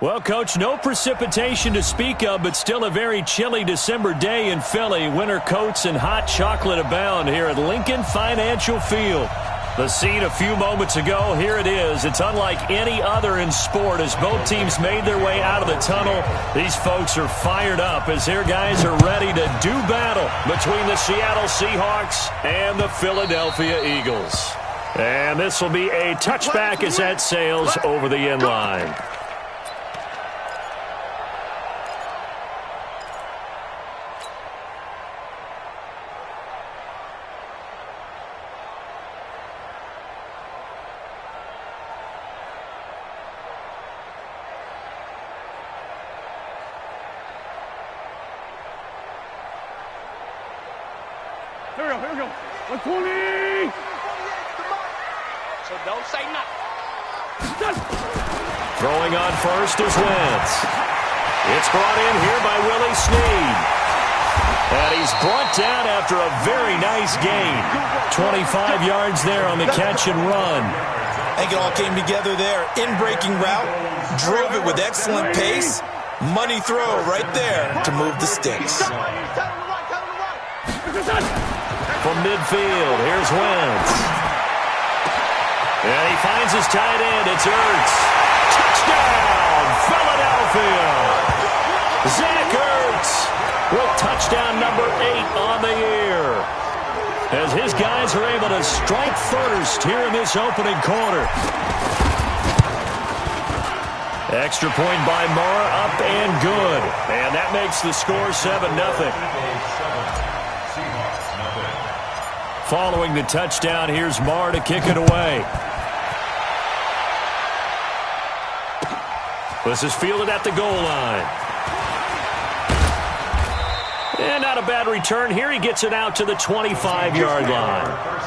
Well, Coach, no precipitation to speak of, but still a very chilly December day in Philly. Winter coats and hot chocolate abound here at Lincoln Financial Field. The scene a few moments ago, here it is. It's unlike any other in sport as both teams made their way out of the tunnel. These folks are fired up as their guys are ready to do battle between the Seattle Seahawks and the Philadelphia Eagles. And this will be a touchback as that sails over the end line. Here we go. 120. So don't say nothing. Throwing on first is Wentz. It's brought in here by Willie Snead. And he's brought down after a very nice gain. 25 yards there on the catch and run. I think it all came together there. In-breaking route, drove it with excellent pace. Money throw right there to move the sticks. From midfield, here's Wentz. And he finds his tight end. It's Ertz. Touchdown, Philadelphia. Zach Ertz with touchdown number 8 on the year. As his guys are able to strike first here in this opening quarter. Extra point by Moore, up and good. And that makes the score 7-0. Following the touchdown, here's Marr to kick it away. This is fielded at the goal line. And not a bad return here. He gets it out to the 25-yard line.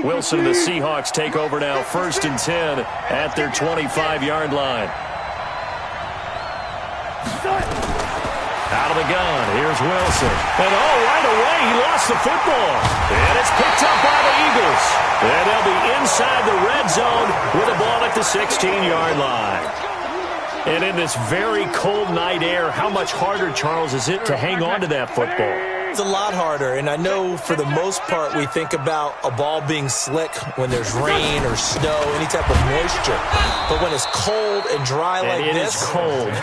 Wilson and the Seahawks take over now, 1st and 10 at their 25-yard line. Out of the gun, here's Wilson. And right away, he lost the football. And it's picked up by the Eagles. And they'll be inside the red zone with the ball at the 16-yard line. And in this very cold night air, how much harder, Charles, is it to hang on to that football? It's a lot harder, and I know for the most part we think about a ball being slick when there's rain or snow, any type of moisture. But when it's cold and dry like this,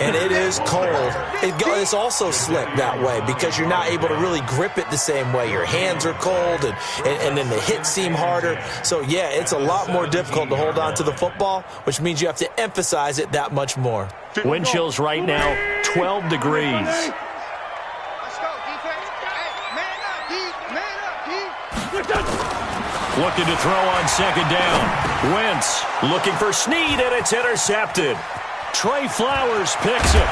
and it is cold, it's also slick that way because you're not able to really grip it the same way. Your hands are cold, and then the hits seem harder. So, yeah, it's a lot more difficult to hold on to the football, which means you have to emphasize it that much more. Wind chills right now, 12 degrees. Looking to throw on second down. Wentz looking for Snead, and it's intercepted. Trey Flowers picks it.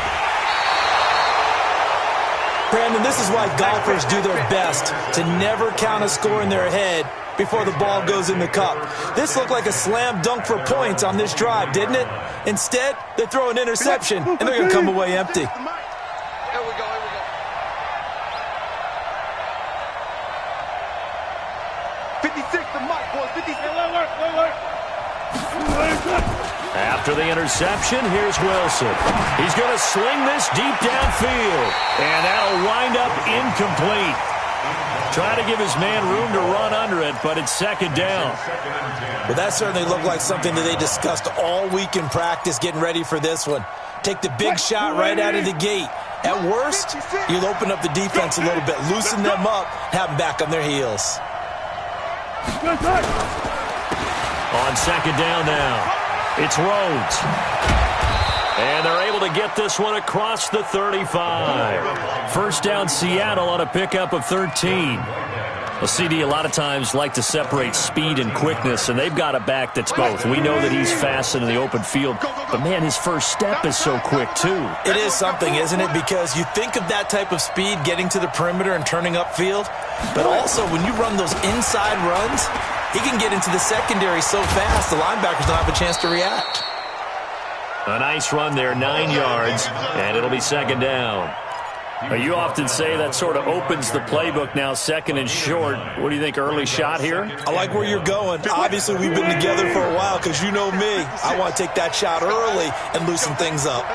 Brandon, this is why golfers do their best to never count a score in their head before the ball goes in the cup. This looked like a slam dunk for points on this drive, didn't it? Instead, they throw an interception, and they're going to come away empty. After the interception, here's Wilson. He's going to sling this deep downfield, and that'll wind up incomplete. Trying to give his man room to run under it, but it's second down. Well, that certainly looked like something that they discussed all week in practice getting ready for this one. Take the big shot right out of the gate. At worst, you'll open up the defense a little bit, loosen them up, have them back on their heels. On second down now, it's Rhodes. And they're able to get this one across the 35. First down, Seattle on a pickup of 13. Well, CD, a lot of times like to separate speed and quickness, and they've got a back that's both. We know that he's fast in the open field, but, man, his first step is so quick, too. It is something, isn't it? Because you think of that type of speed getting to the perimeter and turning upfield, but also when you run those inside runs, He can get into the secondary so fast, the linebackers don't have a chance to react. A nice run there, 9 yards, and it'll be second down. Now, you often say that sort of opens the playbook now, second and short. What do you think, early shot here? I like where you're going. Obviously, we've been together for a while because you know me. I want to take that shot early and loosen things up.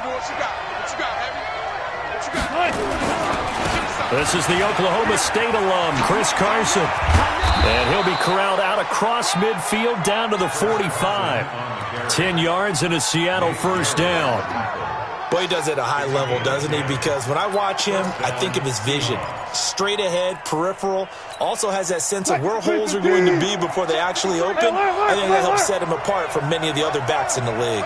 This is the Oklahoma State alum, Chris Carson. And he'll be corralled out across midfield down to the 45. 10 yards and a Seattle first down. Boy, he does it at a high level, doesn't he? Because when I watch him, I think of his vision. Straight ahead, peripheral. Also has that sense of where holes are going to be before they actually open. I think that helps set him apart from many of the other backs in the league.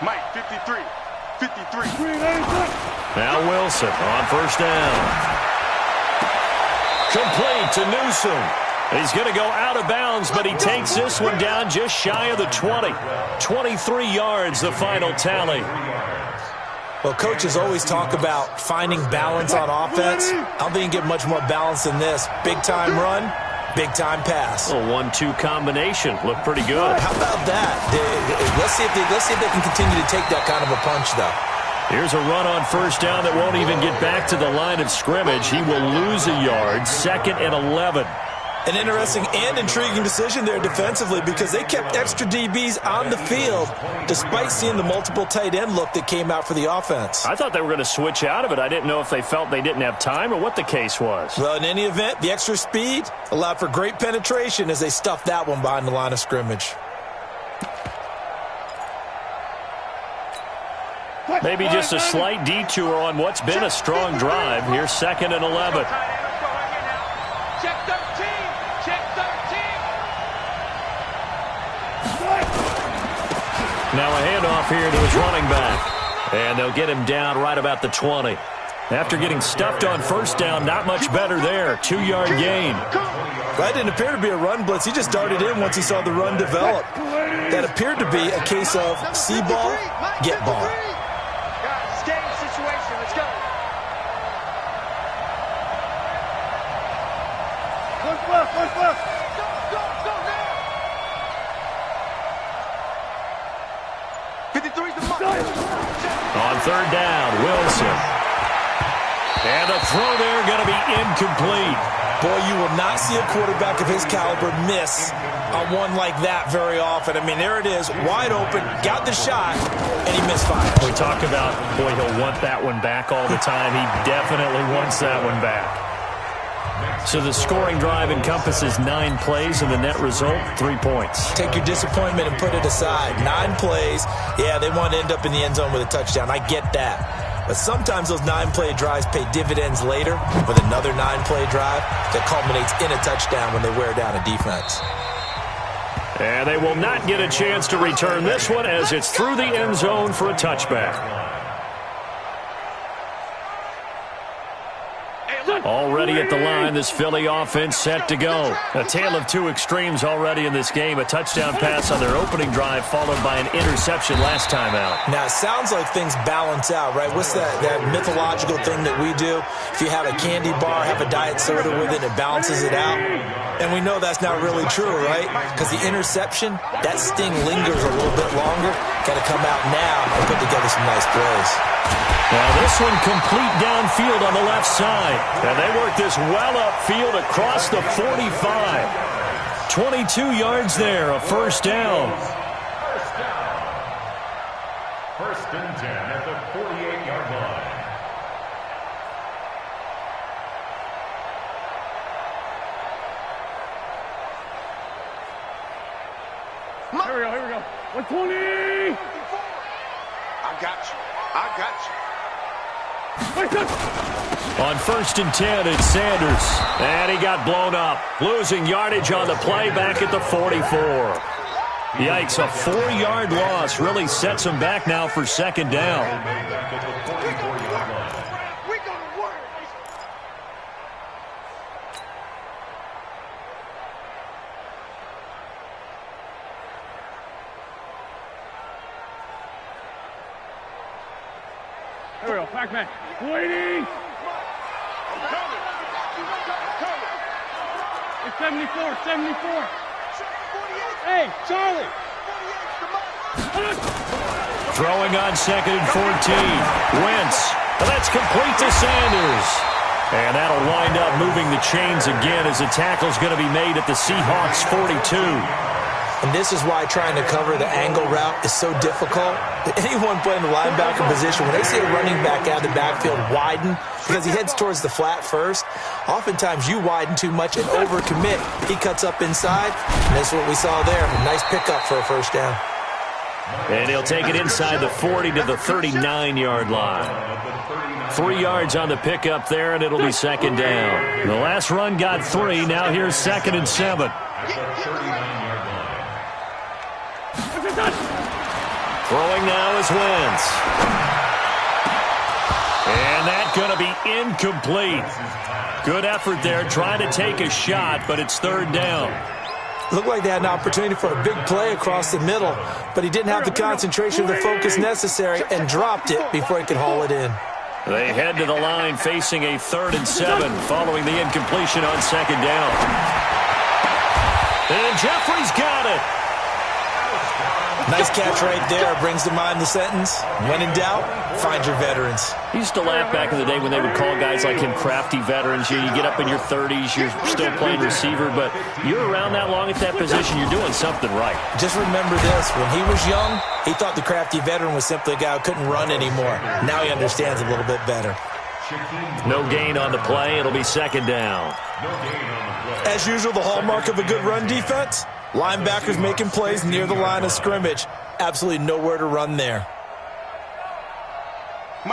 Mike, 53. Now Wilson on first down. Complete to Newsome. He's going to go out of bounds, but he takes this one down just shy of the 20. 23 yards, the final tally. Well, coaches always talk about finding balance on offense. I don't think you get much more balance than this. Big-time run, big-time pass. A 1-2 combination. Looked pretty good. How about that? Let's see if they can continue to take that kind of a punch, though. Here's a run on first down that won't even get back to the line of scrimmage. He will lose a yard, 2nd and 11. An interesting and intriguing decision there defensively because they kept extra DBs on the field despite seeing the multiple tight end look that came out for the offense. I thought they were going to switch out of it. I didn't know if they felt they didn't have time or what the case was. Well, in any event, the extra speed allowed for great penetration as they stuffed that one behind the line of scrimmage. Maybe just a slight detour on what's been a strong drive. Here's 2nd and 11. Check 13. Check 13. Now a handoff here to his running back. And they'll get him down right about the 20. After getting stuffed on first down, not much better there. 2-yard gain. That didn't appear to be a run blitz. He just darted in once he saw the run develop. That appeared to be a case of see ball, get ball. Guys, game situation. Let's go. Push left. Go now. 53's the mark. On third down, Wilson. And the throw there going to be incomplete. Boy, you will not see a quarterback of his caliber miss on one like that very often. I mean, there it is, wide open, got the shot, and he misfired. We talk about, boy, he'll want that one back all the time. He definitely wants that one back. So the scoring drive encompasses 9 plays, and the net result, 3 points. Take your disappointment and put it aside. 9 plays. Yeah, they want to end up in the end zone with a touchdown. I get that. But sometimes those 9-play drives pay dividends later with another 9-play drive that culminates in a touchdown when they wear down a defense. And they will not get a chance to return this one as it's through the end zone for a touchback. Already at the line, this Philly offense set to go. A tale of 2 extremes already in this game. A touchdown pass on their opening drive followed by an interception last time out. Now, it sounds like things balance out, right? What's that mythological thing that we do? If you have a candy bar, have a diet soda with it, it balances it out. And we know that's not really true, right? Because the interception, that sting lingers a little bit longer. Got to come out now and put together some nice plays. Now this one complete downfield on the left side. And they work this well upfield across the 45. 22 yards there, a first down. First and 10 at the 48-yard line. Here we go. 120. I got you. On first and 10, it's Sanders. And he got blown up. Losing yardage on the play back at the 44. Yikes, a 4-yard loss really sets him back now for second down. Back. Waiting. It's 74. Hey, Charlie. Throwing on 2nd and 14. Wentz. That's complete to Sanders. And that'll wind up moving the chains again as the tackle's going to be made at the Seahawks 42. And this is why trying to cover the angle route is so difficult. Anyone playing the linebacker position, when they see a running back out of the backfield widen, because he heads towards the flat first, oftentimes you widen too much and overcommit. He cuts up inside, and that's what we saw there. A nice pickup for a first down. And he'll take it inside the 40 to the 39-yard line. 3 yards on the pickup there, and it'll be 2nd down. The last run got 3. Now here's 2nd and 7. Throwing now is Wentz. And that's going to be incomplete. Good effort there, trying to take a shot, but it's 3rd down. Looked like they had an opportunity for a big play across the middle, but he didn't have the concentration or the focus necessary and dropped it before he could haul it in. They head to the line facing a 3rd and 7 following the incompletion on 2nd down. And Jeffrey's got it. Nice catch right there. Brings to mind the sentence, when in doubt, find your veterans. He used to laugh back in the day when they would call guys like him crafty veterans. You get up in your 30s, you're still playing receiver, but you're around that long at that position, you're doing something right. Just remember this. When he was young, he thought the crafty veteran was simply a guy who couldn't run anymore. Now he understands a little bit better. No gain on the play. It'll be 2nd down. As usual, the hallmark of a good run defense, linebackers making plays near the line of scrimmage. Absolutely nowhere to run there.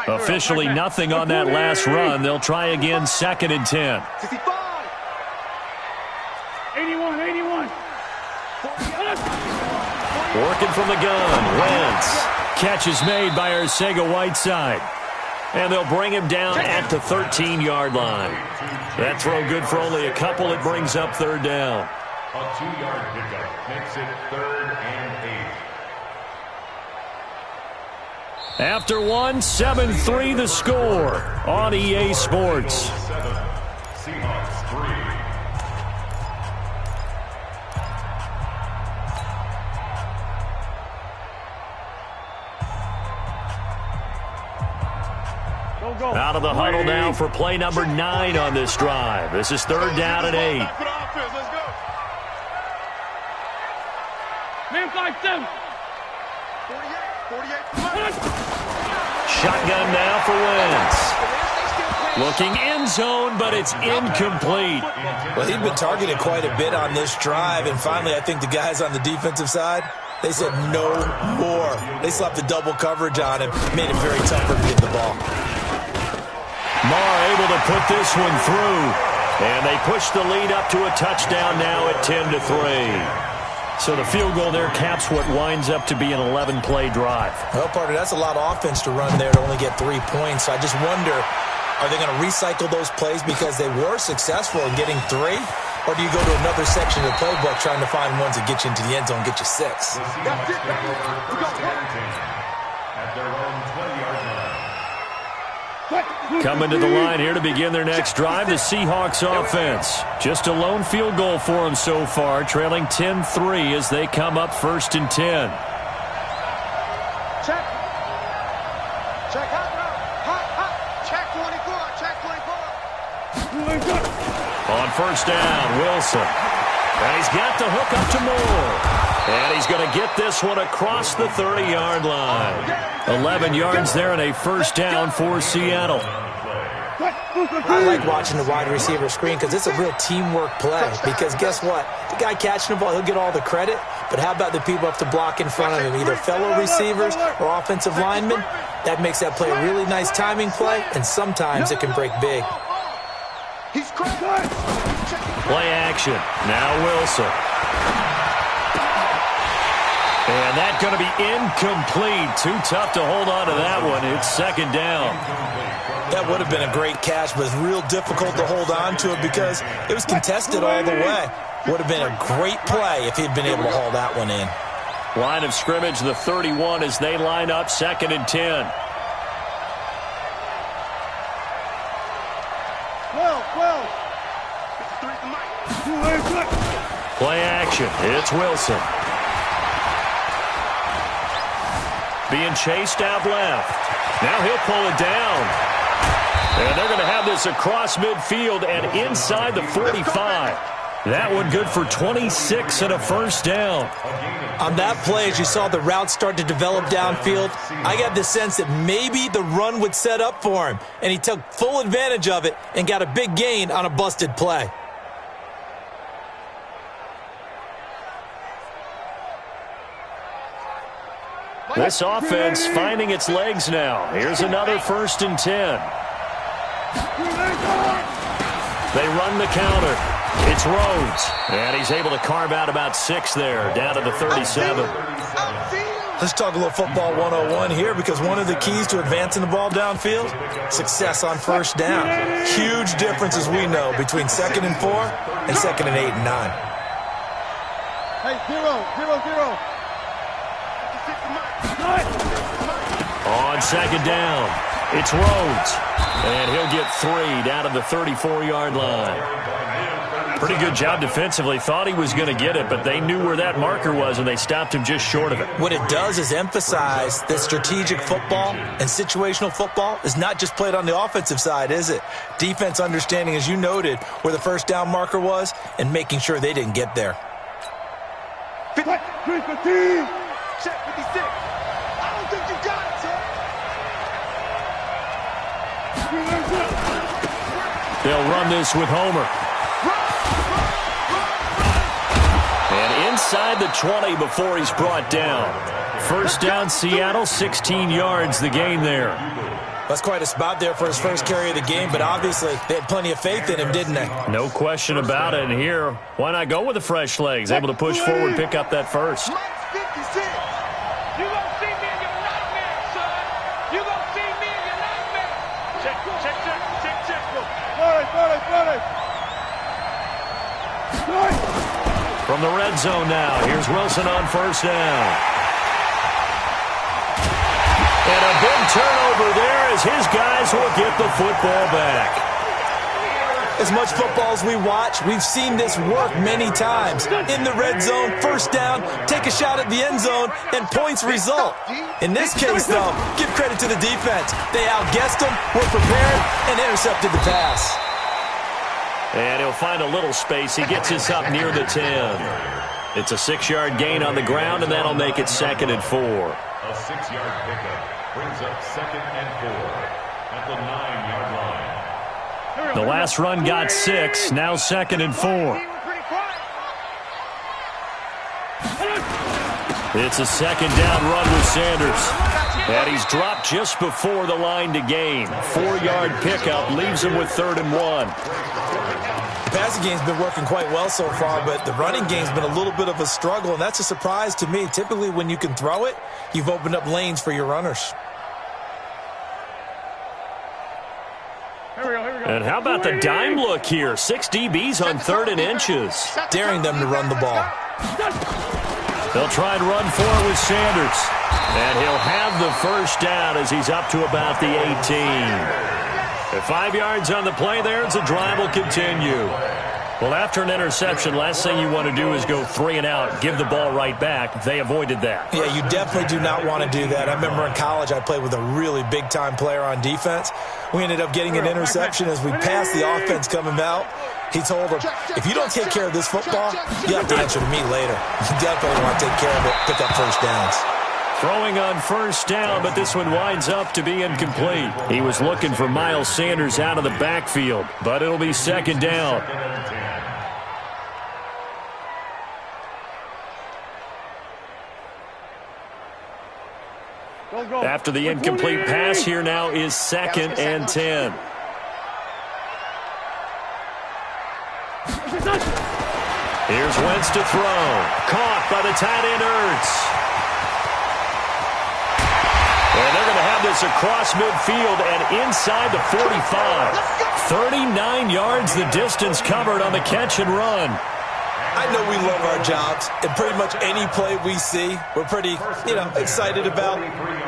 Officially nothing on that last run. They'll try again, 2nd and 10. 81. Working from the gun. Wentz. Catch is made by Arcega-Whiteside. And they'll bring him down at the 13-yard line. That throw good for only a couple. It brings up 3rd down. A 2-yard pickup makes it 3rd and 8. After 1, 7-3 the score on EA Sports. Seahawks 3. Out of the huddle now for play number 9 on this drive. This is 3rd down and 8. Man 5-7. 48. Shotgun now for Wentz. Looking end zone, but it's incomplete. Well, he'd been targeted quite a bit on this drive, and finally I think the guys on the defensive side, they said no more. They slapped the double coverage on him, made it very tough for him to get the ball. Marr able to put this one through. And they push the lead up to a touchdown now at 10-3. So the field goal there caps what winds up to be an 11-play drive. Well, partner, that's a lot of offense to run there to only get 3 points. So I just wonder, are they going to recycle those plays because they were successful in getting 3? Or do you go to another section of the playbook trying to find ones that get you into the end zone and get you 6? At their own 20-yard line. Coming to the line here to begin their next drive, the Seahawks offense. Just a lone field goal for them so far, trailing 10-3 as they come up 1st and 10. Check. Check 24. On 1st down, Wilson. And he's got the hook up to Moore. And he's going to get this one across the 30-yard line. 11 yards there and a 1st down for Seattle. I like watching the wide receiver screen because it's a real teamwork play. Because guess what? The guy catching the ball, he'll get all the credit. But how about the people up to block in front of him, either fellow receivers or offensive linemen? That makes that play a really nice timing play, and sometimes it can break big. Play action. Now Wilson. And that's going to be incomplete. Too tough to hold on to that one. It's 2nd down. That would have been a great catch, but it's real difficult to hold on to it because it was contested all the way. Would have been a great play if he'd been able to haul that one in. Line of scrimmage, the 31 as they line up 2nd and 10. Play action. It's Wilson. Being chased out left. Now he'll pull it down. And they're going to have this across midfield and inside the 45. That one good for 26 and a first down. On that play, as you saw the route start to develop downfield, I got the sense that maybe the run would set up for him. And he took full advantage of it and got a big gain on a busted play. This offense finding its legs now. Here's another 1st and 10. They run the counter. It's Rhodes. And he's able to carve out about 6 there, down to the 37. Let's talk a little football 101 here, because one of the keys to advancing the ball downfield, success on first down. Huge difference, as we know, between 2nd and 4 and 2nd and 8 and 9. Hey, 0-0-0. On 2nd down, it's Rhodes. And he'll get 3 down to the 34-yard line. Pretty good job defensively. Thought he was going to get it, but they knew where that marker was, and they stopped him just short of it. What it does is emphasize that strategic football and situational football is not just played on the offensive side, is it? Defense understanding, as you noted, where the first down marker was and making sure they didn't get there. 15. Check 56. I don't think you got it, sir. They'll run this with Homer. And inside the 20 before he's brought down. First down, Seattle, 16 yards, the gain there. That's quite a spot there for his first carry of the game, but obviously they had plenty of faith in him, didn't they? No question about it. And here, why not go with the fresh legs? Able to push forward, pick up that first. From the red zone now, here's Wilson on first down. And a big turnover there as his guys will get the football back. As much football as we watch, we've seen this work many times. In the red zone, first down, take a shot at the end zone, and points result. In this case, though, give credit to the defense. They outguessed them, were prepared, and intercepted the pass. And he'll find a little space. He gets us up near the 10. It's a 6-yard gain on the ground, and that'll make it 2nd and 4. A 6-yard pickup brings up 2nd and 4 at the 9-yard line. The last run got 6, now 2nd and 4. It's a 2nd down run with Sanders. And he's dropped just before the line to gain. 4-yard pickup leaves him with 3rd and 1. The passing game's been working quite well so far, but the running game's been a little bit of a struggle, and that's a surprise to me. Typically, when you can throw it, you've opened up lanes for your runners. Here we go. And how about the dime look here? 6 DBs on 3rd and inches. Daring them to run the ball. They'll try and run for it with Sanders. And he'll have the first down as he's up to about the 18. At 5 yards on the play there, the drive will continue. Well, after an interception, last thing you want to do is go 3 and out, give the ball right back. They avoided that. Yeah, you definitely do not want to do that. I remember in college I played with a really big-time player on defense. We ended up getting an interception as we passed the offense coming out. He told him, if you don't take care of this football, you have to answer to me later. You definitely want to take care of it, pick up first downs. Throwing on first down, but this one winds up to be incomplete. He was looking for Miles Sanders out of the backfield, but it'll be 2nd down. After the incomplete pass, here now is 2nd and 10. Here's Wentz to throw. Caught by the tight end Ertz. And they're going to have this across midfield and inside the 45. 39 yards the distance covered on the catch and run. I know we love our jobs, and pretty much any play we see, we're pretty, excited about.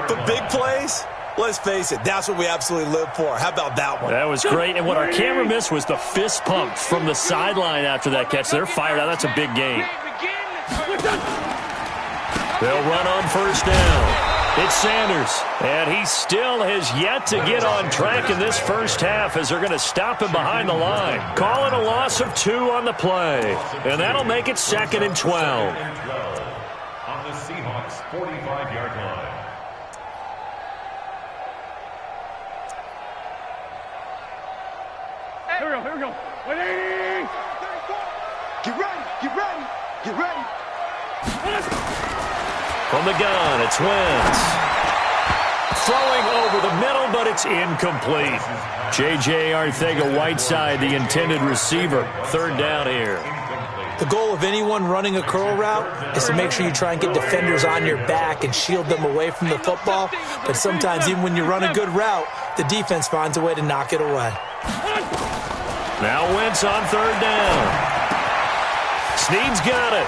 But big plays, Let's face it, that's what we absolutely live for. How about that one? That was great. And what our camera missed was the fist pump from the sideline after that catch. They're fired out. That's a big game. They'll run on first down. It's Sanders, and he still has yet to get on track in this first half as they're going to stop him behind the line. Calling a loss of 2 on the play, and that'll make it 2nd and 12. On the Seahawks' 45-yard line. Here we go. Wait. Get ready. From the gun, it's Wentz. Throwing over the middle, but it's incomplete. J.J. Arcega-Whiteside, the intended receiver. 3rd down here. The goal of anyone running a curl route is to make sure you try and get defenders on your back and shield them away from the football. But sometimes, even when you run a good route, the defense finds a way to knock it away. Now Wentz on 3rd down. Snead's got it.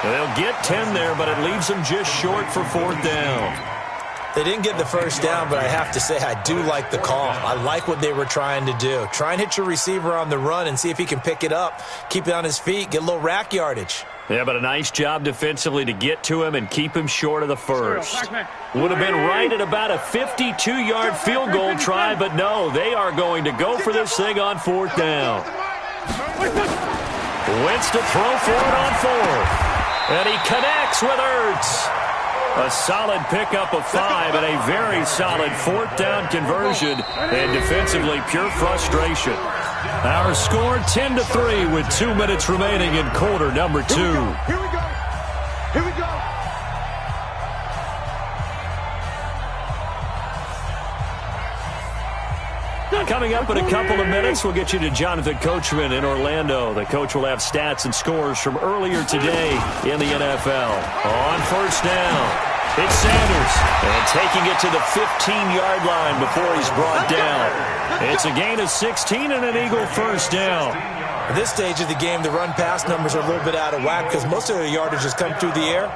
They'll get 10 there, but it leaves them just short for 4th down. They didn't get the first down, but I have to say I do like the call. I like what they were trying to do. Try and hit your receiver on the run and see if he can pick it up. Keep it on his feet, get a little rack yardage. Yeah, but a nice job defensively to get to him and keep him short of the first. Would have been right at about a 52-yard field goal try, but no, they are going to go for this thing on 4th down. Wentz to throw for it on 4th. And he connects with Ertz. A solid pickup of 5 and a very solid 4th down conversion. And defensively, pure frustration. Our score 10-3 with 2 minutes remaining in quarter number 2. Here we go. Coming up in a couple of minutes, we'll get you to Jonathan Coachman in Orlando. The coach will have stats and scores from earlier today in the NFL. On first down, it's Sanders. And taking it to the 15-yard line before he's brought down. It's a gain of 16 and an Eagle first down. At this stage of the game, the run-pass numbers are a little bit out of whack because most of the yardage has come through the air.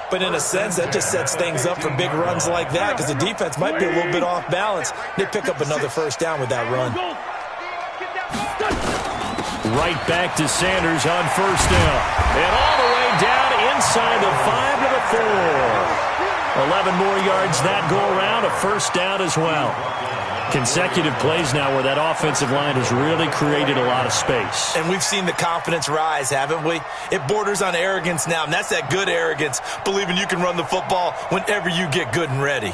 But in a sense, that just sets things up for big runs like that because the defense might be a little bit off balance. They pick up another first down with that run. Right back to Sanders on first down. And all the way down inside the 5 to the 4. 11 more yards that go around, a first down as well. Consecutive plays now where that offensive line has really created a lot of space. And we've seen the confidence rise, haven't we? It borders on arrogance now, and that's that good arrogance, believing you can run the football whenever you get good and ready.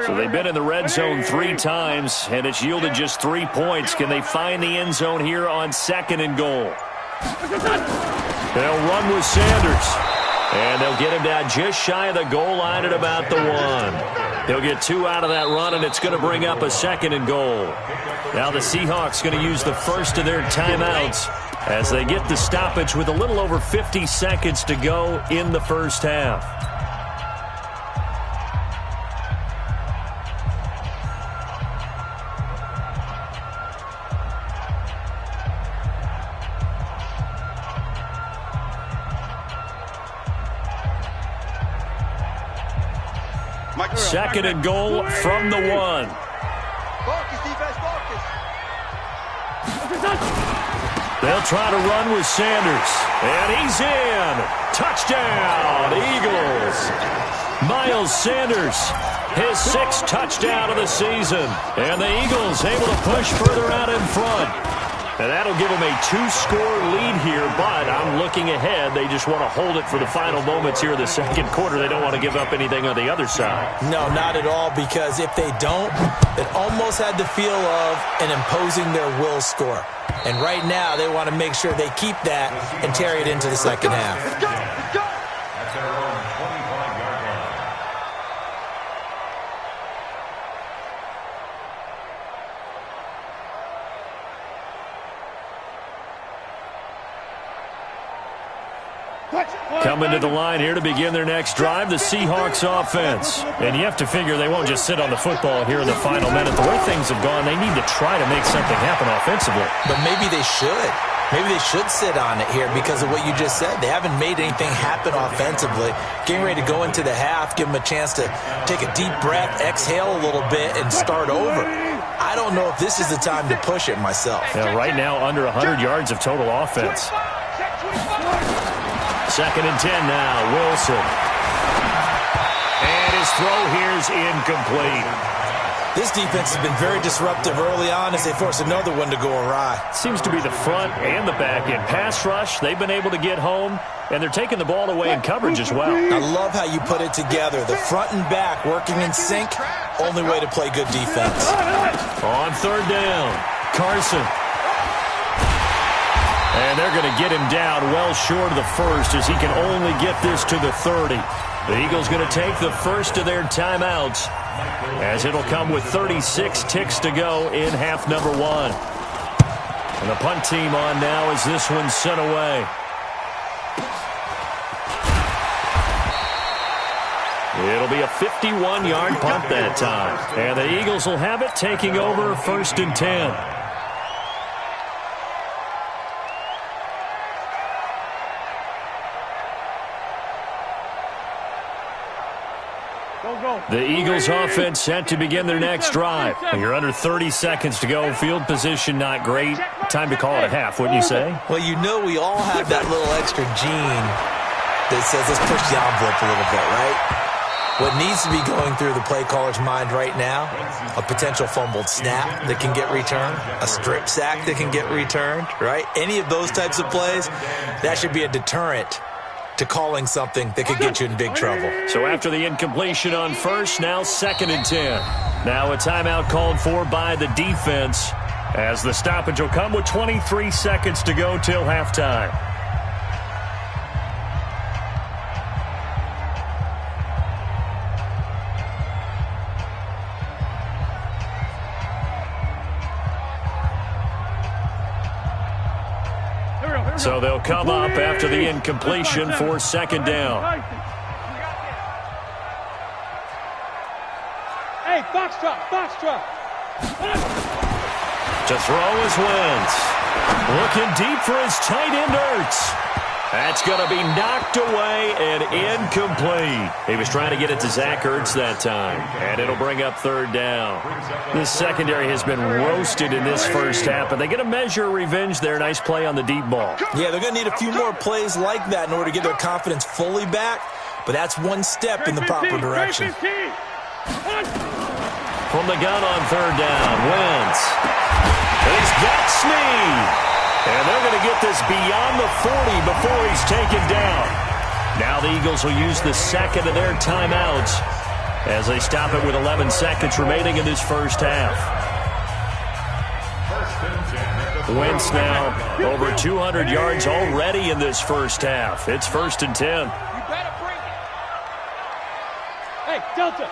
So they've been in the red zone 3 times, and it's yielded just 3 points. Can they find the end zone here on 2nd and goal? They'll run with Sanders. And they'll get him down just shy of the goal line at about the 1. He'll get 2 out of that run, and it's going to bring up a 2nd and goal. Now the Seahawks going to use the first of their timeouts as they get the stoppage with a little over 50 seconds to go in the first half. Second and goal from the 1. They'll try to run with Sanders. And he's in. Touchdown, Eagles. Miles Sanders, his 6th touchdown of the season. And the Eagles able to push further out in front. And that'll give them a 2-score lead here, but I'm looking ahead. They just want to hold it for the final moments here of the 2nd quarter. They don't want to give up anything on the other side. No, not at all, because if they don't, it almost had the feel of an imposing their will score. And right now, they want to make sure they keep that and carry it into the second half. At their own 25-yard line. Coming to the line here to begin their next drive, the Seahawks offense. And you have to figure they won't just sit on the football here in the final minute. The way things have gone, they need to try to make something happen offensively. But maybe they should. Maybe they should sit on it here because of what you just said. They haven't made anything happen offensively. Getting ready to go into the half, give them a chance to take a deep breath, exhale a little bit, and start over. I don't know if this is the time to push it myself. Yeah, right now, under 100 yards of total offense. 2nd and 10 now, Wilson. And his throw here is incomplete. This defense has been very disruptive early on as they force another one to go awry. Seems to be the front and the back end. Pass rush, they've been able to get home, and they're taking the ball away in coverage as well. I love how you put it together. The front and back working in sync, only way to play good defense. On 3rd down, Carson. And they're going to get him down well short of the first as he can only get this to the 30. The Eagles going to take the first of their timeouts as it'll come with 36 ticks to go in half number 1. And the punt team on now as this one's sent away. It'll be a 51-yard punt that time. And the Eagles will have it, taking over 1st and 10. The Eagles offense set to begin their next drive. You're under 30 seconds to go. Field position not great. Time to call it a half, wouldn't you say? Well, you know we all have that little extra gene that says let's push the envelope a little bit, right? What needs to be going through the play caller's mind right now, a potential fumbled snap that can get returned, a strip sack that can get returned, right? Any of those types of plays, that should be a deterrent to calling something that could get you in big trouble. So after the incompletion on first, now 2nd and 10. Now a timeout called for by the defense as the stoppage will come with 23 seconds to go till halftime. So they'll come up after the incompletion for 2nd down. Hey, foxtrot. To throw is Wentz. Looking deep for his tight end, Ertz. That's going to be knocked away and incomplete. He was trying to get it to Zach Ertz that time, and it'll bring up 3rd down. This secondary has been roasted in this first half, but they get a measure of revenge there. Nice play on the deep ball. Yeah, they're going to need a few more plays like that in order to get their confidence fully back, but that's one step in the proper direction. From the gun on 3rd down, Wentz. He's got Snead. And they're going to get this beyond the 40 before he's taken down. Now the Eagles will use the second of their timeouts as they stop it with 11 seconds remaining in this first half. Wentz now over 200 yards already in this first half. It's 1st and 10. You better bring it. Hey, Delta.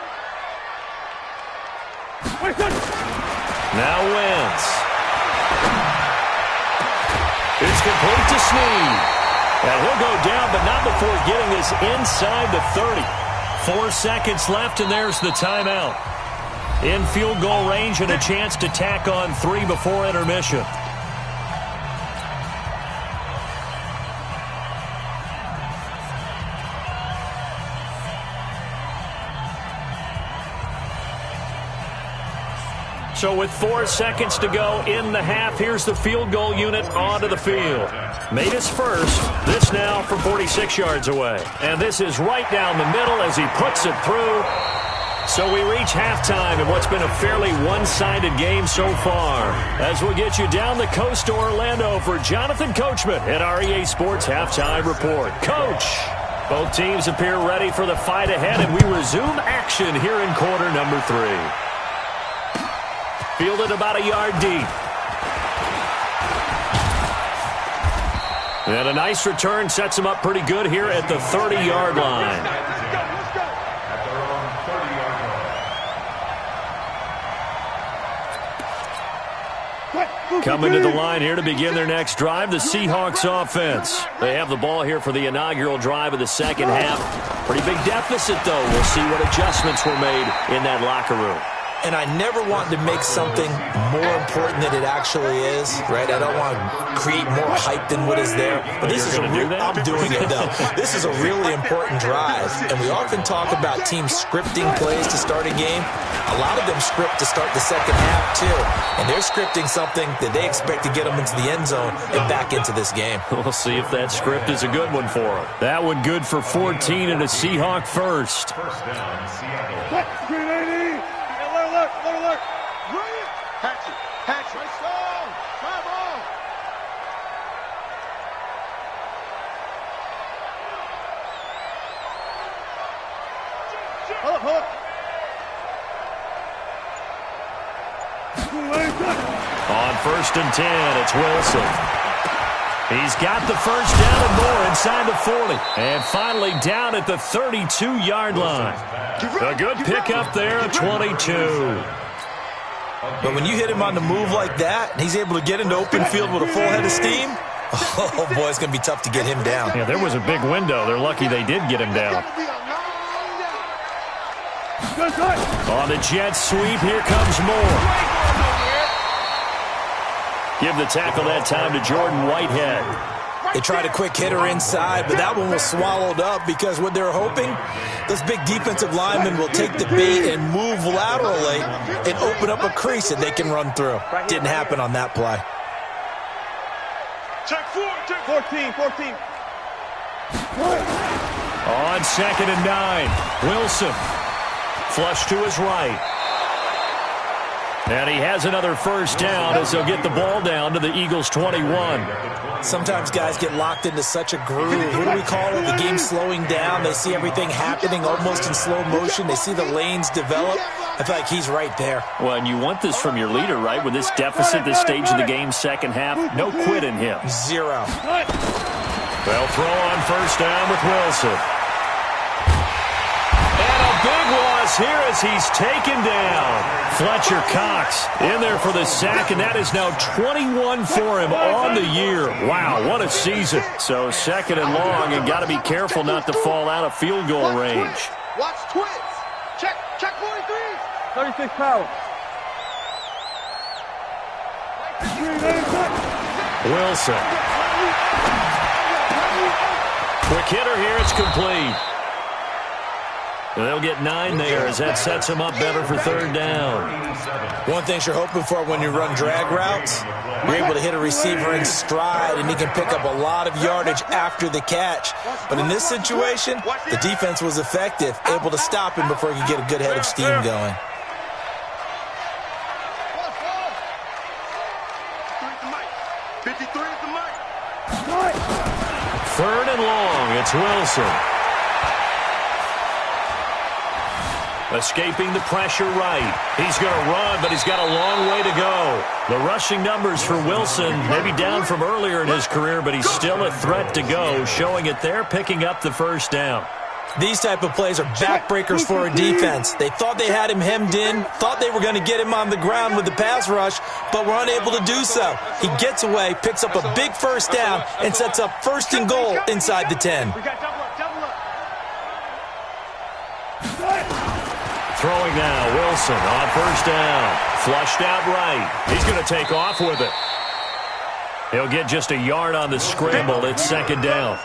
Now Wentz. It's complete to Snead. And he'll go down, but not before getting this inside the 30. 4 seconds left, and there's the timeout. In field goal range and a chance to tack on 3 before intermission. So with 4 seconds to go in the half, here's the field goal unit onto the field. Made his first. This now from 46 yards away. And this is right down the middle as he puts it through. So we reach halftime in what's been a fairly one-sided game so far. As we'll get you down the coast to Orlando for Jonathan Coachman at our EA Sports Halftime Report. Coach, both teams appear ready for the fight ahead, and we resume action here in quarter number 3. Fielded about a yard deep. And a nice return sets him up pretty good here at the 30-yard line. At their own 30-yard line. Coming to the line here to begin their next drive, the Seahawks offense. They have the ball here for the inaugural drive of the second half. Pretty big deficit, though. We'll see what adjustments were made in that locker room. And I never want to make something more important than it actually is, right? I don't want to create more hype than what is there. But this is I'm doing it, though. This is a really important drive. And we often talk about teams scripting plays to start a game. A lot of them script to start the second half, too. And they're scripting something that they expect to get them into the end zone and back into this game. We'll see if that script is a good one for them. That one good for 14 and a Seahawk first. First down, Seattle. Alert! Hatchet! Nice ball! Fly ball! Hold up! On 1st and 10, it's Wilson. He's got the first down and more inside the 40. And finally down at the 32-yard line. A good pickup there at 22. But when you hit him on the move like that, and he's able to get into open field with a full head of steam, oh, boy, it's going to be tough to get him down. Yeah, there was a big window. They're lucky they did get him down. On the jet sweep, here comes Moore. Give the tackle that time to Jordan Whitehead. They tried a quick hitter inside, but that one was swallowed up because what they're hoping, those big defensive linemen will take the bait and move laterally and open up a crease that they can run through. Didn't happen on that play. Check 14. On 2nd and 9, Wilson. Flush to his right. And he has another first down as they'll get the ball down to the Eagles' 21. Sometimes guys get locked into such a groove. What do we call it? The game slowing down. They see everything happening almost in slow motion. They see the lanes develop. I feel like he's right there. Well, and you want this from your leader, right? With this deficit, this stage of the game, second half, no quit in him. Zero. They'll throw on first down with Wilson. And a big loss here as he's taken down. Fletcher Cox in there for the sack, and that is now 21 for him on the year. Wow, what a season. So 2nd and long, and got to be careful not to fall out of field goal range. Watch twits. Check 43. 36 power. Wilson. Quick hitter here, it's complete. They'll get 9 there as that sets him up better for 3rd down. One thing you're hoping for when you run drag routes, you're able to hit a receiver in stride, and he can pick up a lot of yardage after the catch. But in this situation, the defense was effective, able to stop him before he could get a good head of steam going. Third and long, it's Wilson. Escaping the pressure right. He's going to run, but he's got a long way to go. The rushing numbers for Wilson, maybe down from earlier in his career, but he's still a threat to go, showing it there, picking up the first down. These type of plays are backbreakers for a defense. They thought they had him hemmed in, thought they were going to get him on the ground with the pass rush, but were unable to do so. He gets away, picks up a big first down, and sets up 1st and goal inside the 10. Throwing now, Wilson on first down. Flushed out right. He's going to take off with it. He'll get just a yard on the scramble. It's 2nd down.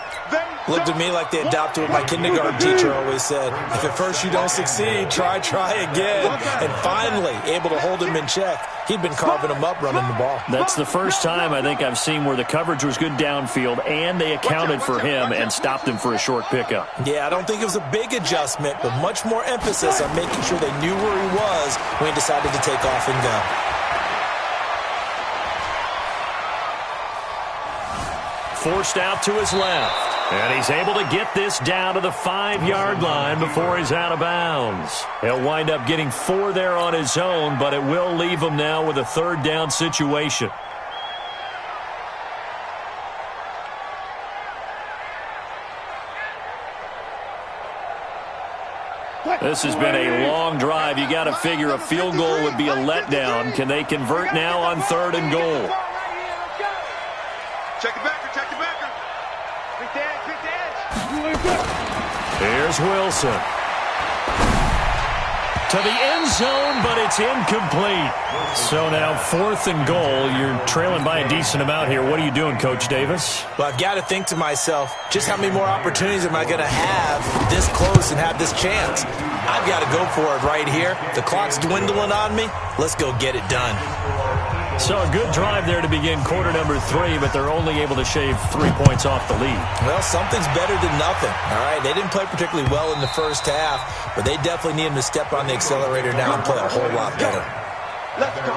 Looked at me like they adopted what my kindergarten teacher always said. If at first you don't succeed, try again. And finally, able to hold him in check. He'd been carving him up running the ball. That's the first time I think I've seen where the coverage was good downfield and they accounted for him and stopped him for a short pickup. Yeah, I don't think it was a big adjustment, but much more emphasis on making sure they knew where he was when he decided to take off and go. Forced out to his left. And he's able to get this down to the 5-yard line before he's out of bounds. He'll wind up getting 4 there on his own, but it will leave him now with a 3rd down situation. This has been a long drive. You got to figure a field goal would be a letdown. Can they convert now on 3rd and goal? Check it backer, check it backer. Quick the edge. Here's Wilson. To the end zone, but it's incomplete. So now 4th and goal. You're trailing by a decent amount here. What are you doing, Coach Davis? Well, I've got to think to myself, just how many more opportunities am I going to have this close and have this chance? I've got to go for it right here. The clock's dwindling on me. Let's go get it done. So a good drive there to begin quarter number 3, but they're only able to shave 3 points off the lead. Well, something's better than nothing, all right? They didn't play particularly well in the first half, but they definitely need them to step on the accelerator now and play a whole lot better. Let's go.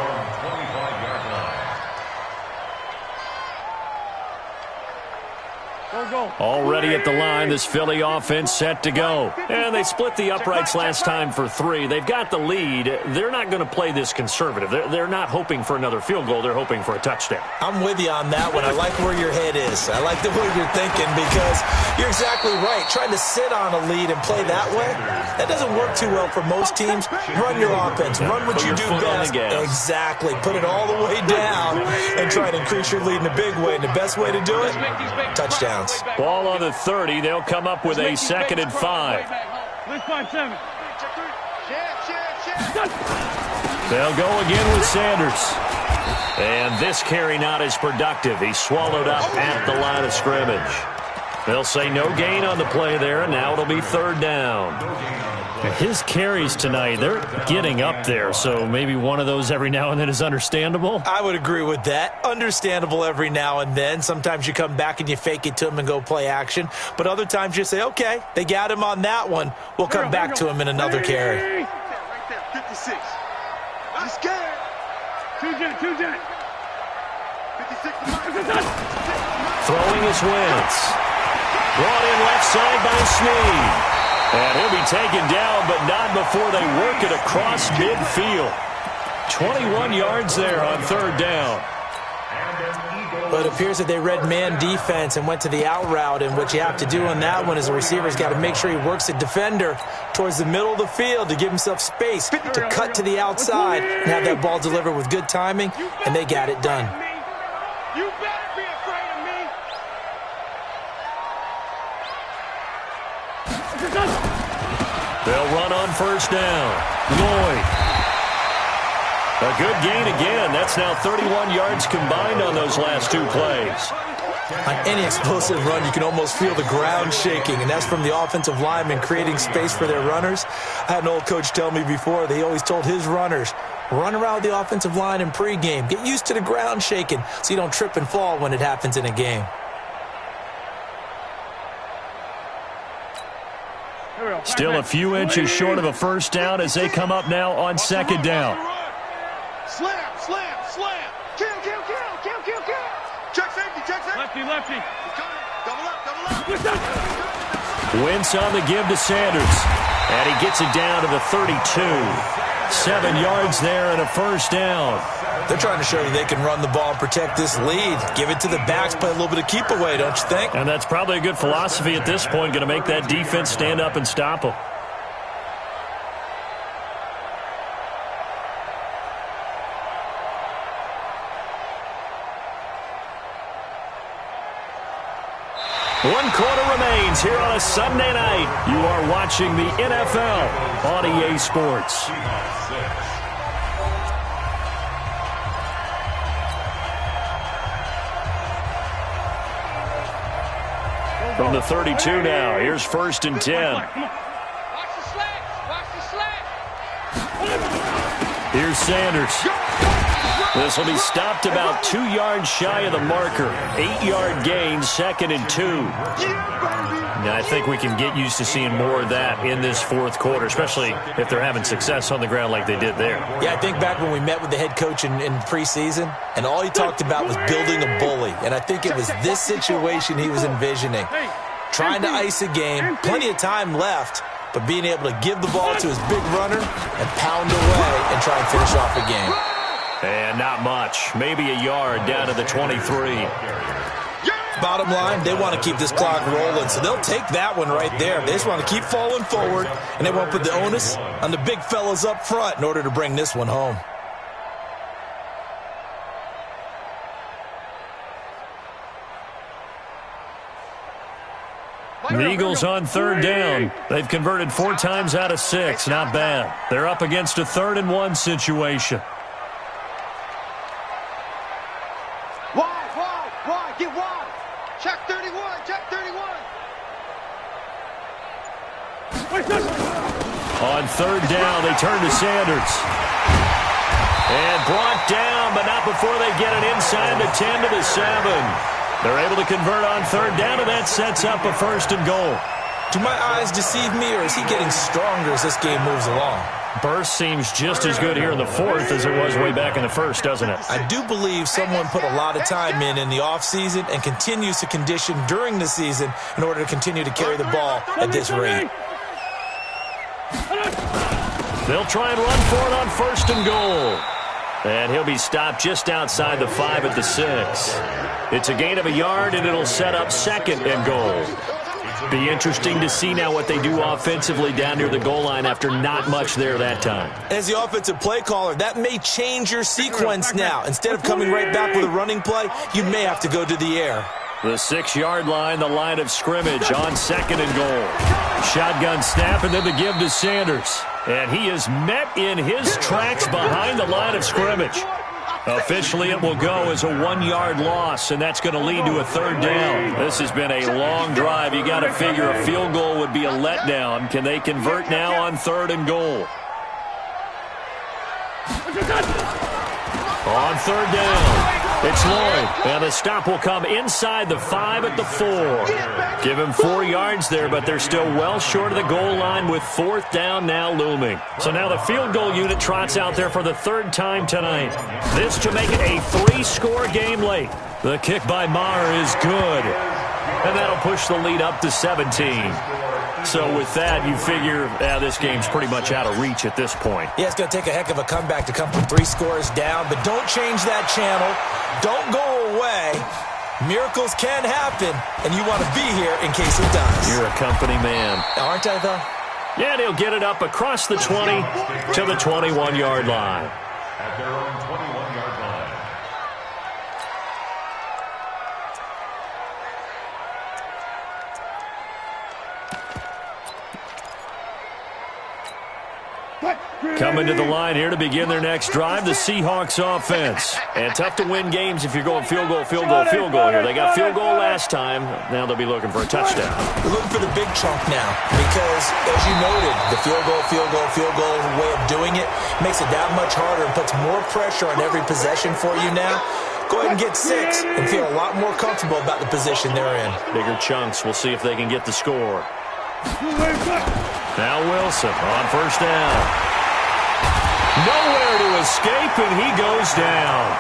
Already at the line, this Philly offense set to go. And they split the uprights last time for 3. They've got the lead. They're not going to play this conservative. They're not hoping for another field goal. They're hoping for a touchdown. I'm with you on that one. I like where your head is. I like the way you're thinking because you're exactly right. Trying to sit on a lead and play that way, that doesn't work too well for most teams. Run your offense. Run what you do best. Exactly. Put it all the way down and try to increase your lead in a big way. And the best way to do it, touchdowns. Ball on the 30. They'll come up with a 2nd and 5. They'll go again with Sanders. And this carry not as productive. He's swallowed up at the line of scrimmage. They'll say no gain on the play there, and now it'll be 3rd down. His carries tonight, they're getting up there, so maybe one of those every now and then is understandable. I would agree with that. Understandable every now and then. Sometimes you come back and you fake it to him and go play action. But other times you say, okay, they got him on that one. We'll come back to him in another carry. Right there, 56. I'm scared. 2-jet. 56. Throwing his Wentz. Brought in left side by Snead. And he'll be taken down, but not before they work it across midfield. 21 yards there on 3rd down. But it appears that they read man defense and went to the out route, and what you have to do on that one is the receiver's got to make sure he works the defender towards the middle of the field to give himself space to cut to the outside and have that ball delivered with good timing, and they got it done. You better be afraid of me. They'll run on 1st down. Lloyd. A good gain again. That's now 31 yards combined on those last 2 plays. On any explosive run, you can almost feel the ground shaking, and that's from the offensive linemen creating space for their runners. I had an old coach tell me before, they always told his runners, run around the offensive line in pregame. Get used to the ground shaking so you don't trip and fall when it happens in a game. Still a few inches short of a 1st down as they come up now on 2nd down. Slam. Kill. Check safety. Lefty. Double up. Wentz on the give to Sanders. And he gets it down to the 32. 7 yards there and a 1st down. They're trying to show you they can run the ball and protect this lead. Give it to the backs, play a little bit of keep away, don't you think? And that's probably a good philosophy at this point, going to make that defense stand up and stop them. One quarter remains here on a Sunday night. You are watching the NFL on EA Sports. From the 32 now, here's 1st and 10. Watch the slats. Here's Sanders. This will be stopped about 2 yards shy of the marker. 8-yard gain, 2nd and 2. Now, I think we can get used to seeing more of that in this 4th quarter, especially if they're having success on the ground like they did there. Yeah, I think back when we met with the head coach in preseason, and all he talked about was building a bully. And I think it was this situation he was envisioning. Trying to ice a game, plenty of time left, but being able to give the ball to his big runner and pound away and try and finish off a game. And not much. Maybe a yard down to the 23. Bottom line, they want to keep this clock rolling, so they'll take that one right there. They just want to keep falling forward, and they won't put the onus on the big fellas up front in order to bring this one home. The Eagles on third down. They've converted 4 times out of 6. Not bad. They're up against a 3rd-and-1 situation. Wide, get wide. Check 31, check 31. On third down, they turn to Sanders. And brought down, but not before they get it inside the 10 to the 7. They're able to convert on third down, and that sets up a 1st and goal. Do my eyes deceive me, or is he getting stronger as this game moves along? Burst seems just as good here in the 4th as it was way back in the 1st, doesn't it? I do believe someone put a lot of time in the offseason and continues to condition during the season in order to continue to carry the ball at this rate. They'll try and run for it on 1st and goal. And he'll be stopped just outside the 5 at the 6. It's a gain of a yard, and it'll set up 2nd and goal. Be interesting to see now what they do offensively down near the goal line after not much there that time. As the offensive play caller, that may change your sequence now. Instead of coming right back with a running play, you may have to go to the air. The 6-yard line, the line of scrimmage on 2nd and goal. Shotgun snap, and then the give to Sanders. And he is met in his tracks behind the line of scrimmage. Officially, it will go as a 1-yard loss, and that's going to lead to a 3rd down. This has been a long drive. You got to figure a field goal would be a letdown. Can they convert now on 3rd and goal? On 3rd down, it's Lloyd, and the stop will come inside the 5 at the 4. Give him 4 yards there, but they're still well short of the goal line with 4th down now looming. So now the field goal unit trots out there for the 3rd time tonight. This to make it a 3-score game late. The kick by Maher is good, and that'll push the lead up to 17. So with that, you figure this game's pretty much out of reach at this point. Yeah, it's going to take a heck of a comeback to come from 3 scores down, but don't change that channel. Don't go away. Miracles can happen, and you want to be here in case it does. You're a company man. Aren't I, though? Yeah, and he'll get it up across the 20 to the 21-yard line. At their own 21-yard line. Coming to the line here to begin their next drive, the Seahawks offense. And tough to win games if you're going field goal here. They got field goal last time. Now they'll be looking for a touchdown. They're looking for the big chunk now because, as you noted, the field goal way of doing it makes it that much harder and puts more pressure on every possession for you now. Go ahead and get 6 and feel a lot more comfortable about the position they're in. Bigger chunks. We'll see if they can get the score. Now Wilson on 1st down. Nowhere to escape, and he goes down.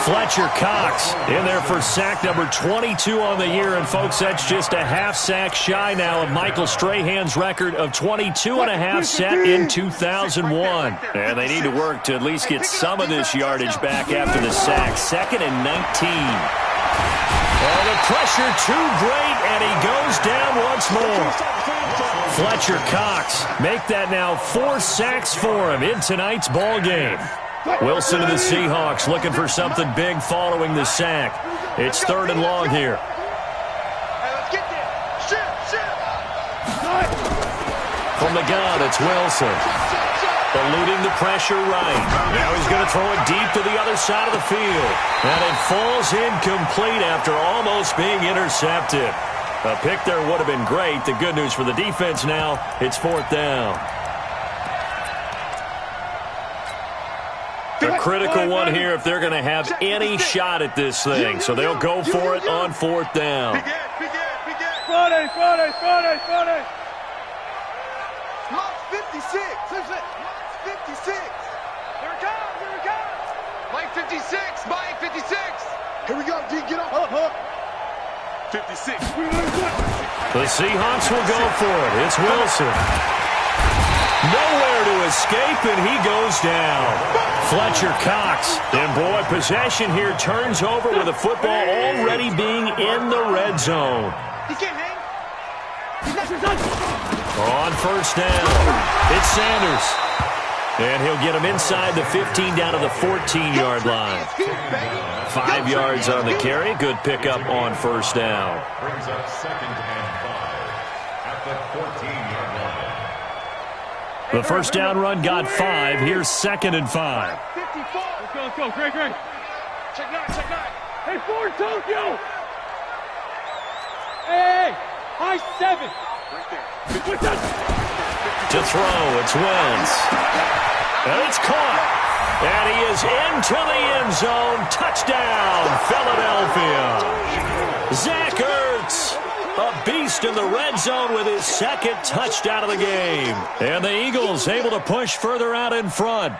Fletcher Cox in there for sack number 22 on the year. And, folks, that's just a half sack shy now of Michael Strahan's record of 22.5 set in 2001. And they need to work to at least get some of this yardage back after the sack. 2nd and 19. And the pressure too great, and he goes down once more. Fletcher Cox make that now 4 sacks for him in tonight's ball game. Wilson and the Seahawks looking for something big following the sack. It's 3rd and long here. From the gun, it's Wilson. Eluding the pressure right. Now he's going to throw it deep to the other side of the field. And it falls incomplete after almost being intercepted. A pick there would have been great. The good news for the defense now, it's 4th down. The critical one here if they're going to have any shot at this thing. So they'll go for it on 4th down. Friday. Mark 56. Mark 56. Here it comes. Mike 56. Mike 56. Here we go, D. Get up. 56. The Seahawks will go for it. It's Wilson. Nowhere to escape, and he goes down. Fletcher Cox. And, boy, possession here turns over with the football already being in the red zone. He can't hang. On first down, it's Sanders. And he'll get him inside the 15 down to the 14-yard line. 5 yards on the carry. Good pickup on first down. Brings up 2nd and 5 at the 14-yard line. The first down run got 5. Here's 2nd and 5. Let's go. Great. Check 9. Hey, Ford, Tokyo. Hey, high 7. Right there. To throw, it's Wentz. And it's caught. And he is into the end zone. Touchdown, Philadelphia. Zach Ertz, a beast in the red zone with his 2nd touchdown of the game. And the Eagles able to push further out in front.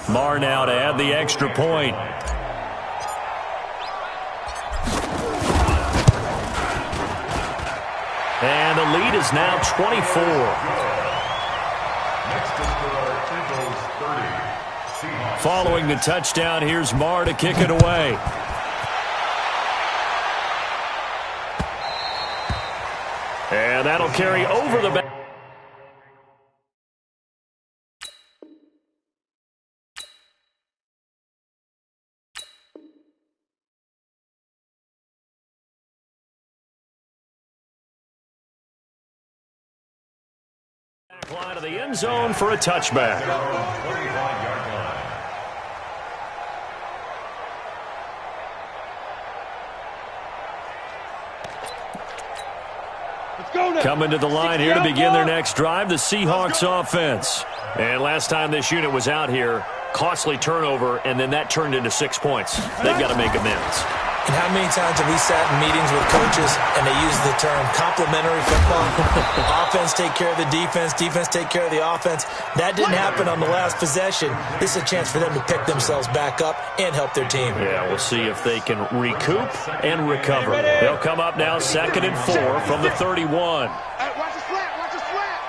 Marr now to add the extra point. And the lead is now 24. Next to score, Eagles 30. Seahawks. Following the touchdown, here's Marr to kick it away. And that'll carry over the back. Line of the end zone for a touchback. 25-yard line. Let's go now. Coming to the line here to begin their next drive, the Seahawks offense. And last time this unit was out here, costly turnover, and then that turned into 6 points. They've got to make amends. And how many times have we sat in meetings with coaches and they use the term complementary football? Offense take care of the defense, defense take care of the offense. That didn't happen on the last possession. This is a chance for them to pick themselves back up and help their team. Yeah, we'll see if they can recoup and recover. They'll come up now 2nd and 4 from the 31. Hey, watch the slant. Watch the slant.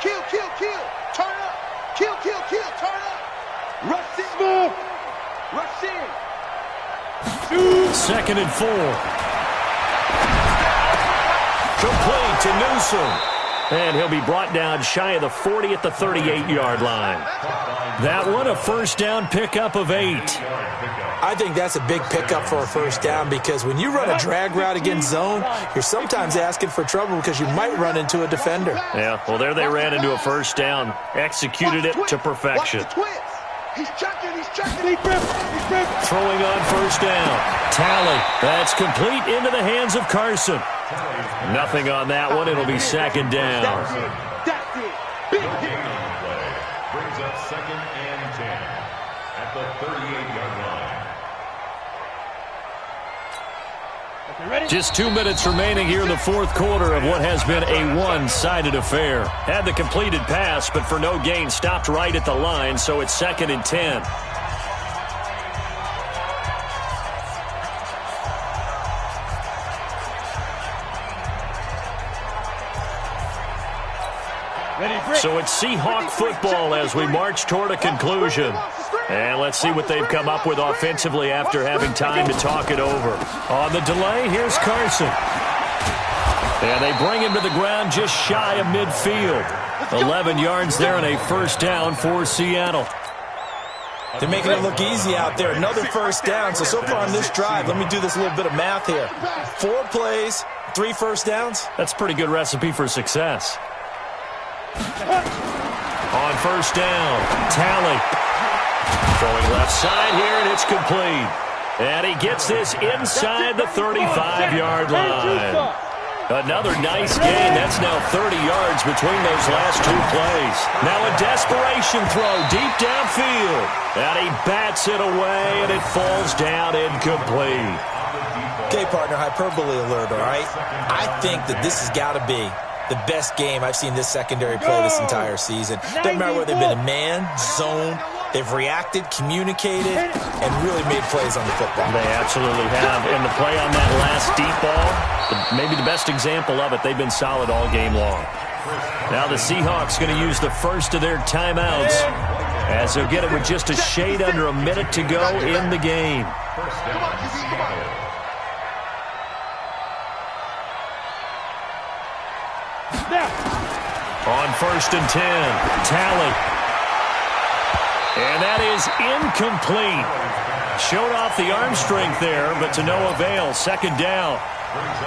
Kill. Turn up. Kill. Turn up. Rush it. Move. Rush in. 2nd and 4. Complete to Newsome. And he'll be brought down shy of the 40 at the 38-yard line. That one a first down pickup of 8. I think that's a big pickup for a first down because when you run a drag route against zone, you're sometimes asking for trouble because you might run into a defender. Yeah, well, there they ran into a first down. Executed it to perfection. He's checking. He gripped. Throwing on first down. Tally. That's complete into the hands of Carson. Nothing on that one. It'll be 2nd down. That's it. Big hit. Brings up 2nd and 10 at the 38-yard line. Ready? Just 2 minutes remaining here in the 4th quarter of what has been a one-sided affair. Had the completed pass, but for no gain, stopped right at the line, so it's 2nd and 10. So it's Seahawk football as we march toward a conclusion. And let's see what they've come up with offensively after having time to talk it over. On the delay, here's Carson. And they bring him to the ground just shy of midfield. 11 yards there and a first down for Seattle. They're making it look easy out there. Another first down. So far on this drive, let me do this little bit of math here. 4 plays, 3 first downs. That's a pretty good recipe for success. On first down, Tally. Throwing left side here, and it's complete. And he gets this inside the 35-yard line. Another nice gain. That's now 30 yards between those last 2 plays. Now a desperation throw deep downfield. And he bats it away, and it falls down incomplete. Okay, partner, hyperbole alert, all right? I think that this has got to be the best game I've seen this secondary play this entire season. Doesn't matter whether they've been in man, zone, They've reacted, communicated, and really made plays on the football. They absolutely have. And the play on that last deep ball, maybe the best example of it, they've been solid all game long. Now the Seahawks going to use the first of their timeouts as they'll get it with just a shade under a minute to go in the game. On 1st and 10, Talley. And that is incomplete. Showed off the arm strength there, but to no avail. 2nd down.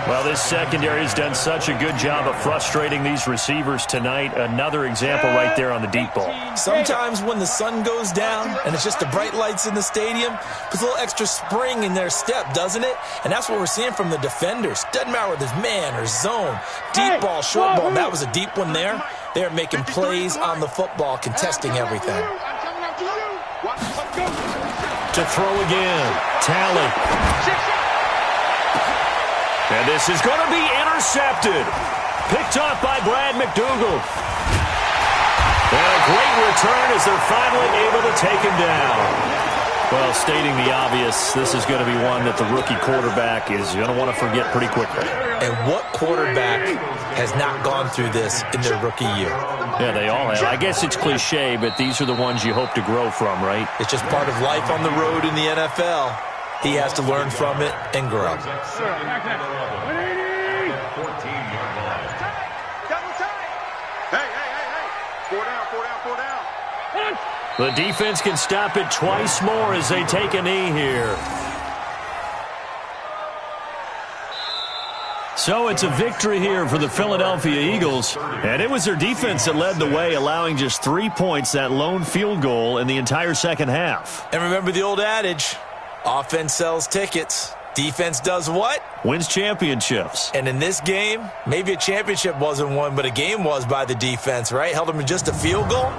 Well, this secondary has done such a good job of frustrating these receivers tonight. Another example right there on the deep ball. Sometimes when the sun goes down and it's just the bright lights in the stadium, puts a little extra spring in their step, doesn't it? And that's what we're seeing from the defenders. Doesn't matter whether it's man or zone. Deep ball, short ball. That was a deep one there. They're making plays on the football, contesting everything. To throw again. Talley. And this is going to be intercepted. Picked off by Brad McDougal. And a great return as they're finally able to take him down. Well, stating the obvious, this is going to be one that the rookie quarterback is going to want to forget pretty quickly. And what quarterback has not gone through this in their rookie year? Yeah, they all have. I guess it's cliche, but these are the ones you hope to grow from, right? It's just part of life on the road in the NFL. He has to learn from it and grow. The defense can stop it twice more as they take a knee here. So it's a victory here for the Philadelphia Eagles. And it was their defense that led the way, allowing just 3 points, that lone field goal in the entire second half. And remember the old adage, offense sells tickets. Defense does what? Wins championships. And in this game, maybe a championship wasn't won, but a game was by the defense, right? Held them to just a field goal.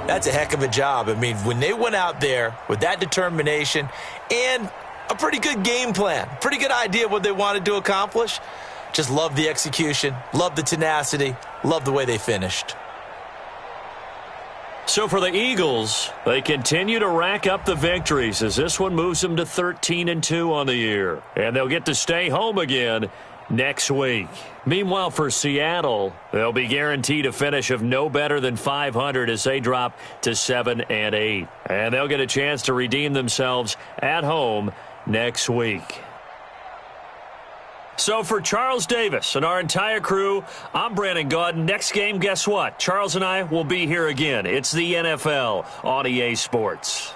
That's a heck of a job. I mean, when they went out there with that determination and a pretty good game plan, pretty good idea of what they wanted to accomplish, just love the execution, love the tenacity, love the way they finished. So for the Eagles, they continue to rack up the victories as this one moves them to 13-2 on the year. And they'll get to stay home again next week. Meanwhile, for Seattle, they'll be guaranteed a finish of no better than 500 as they drop to 7-8. And they'll get a chance to redeem themselves at home next week. So for Charles Davis and our entire crew, I'm Brandon Gaudin. Next game, guess what? Charles and I will be here again. It's the NFL on EA Sports.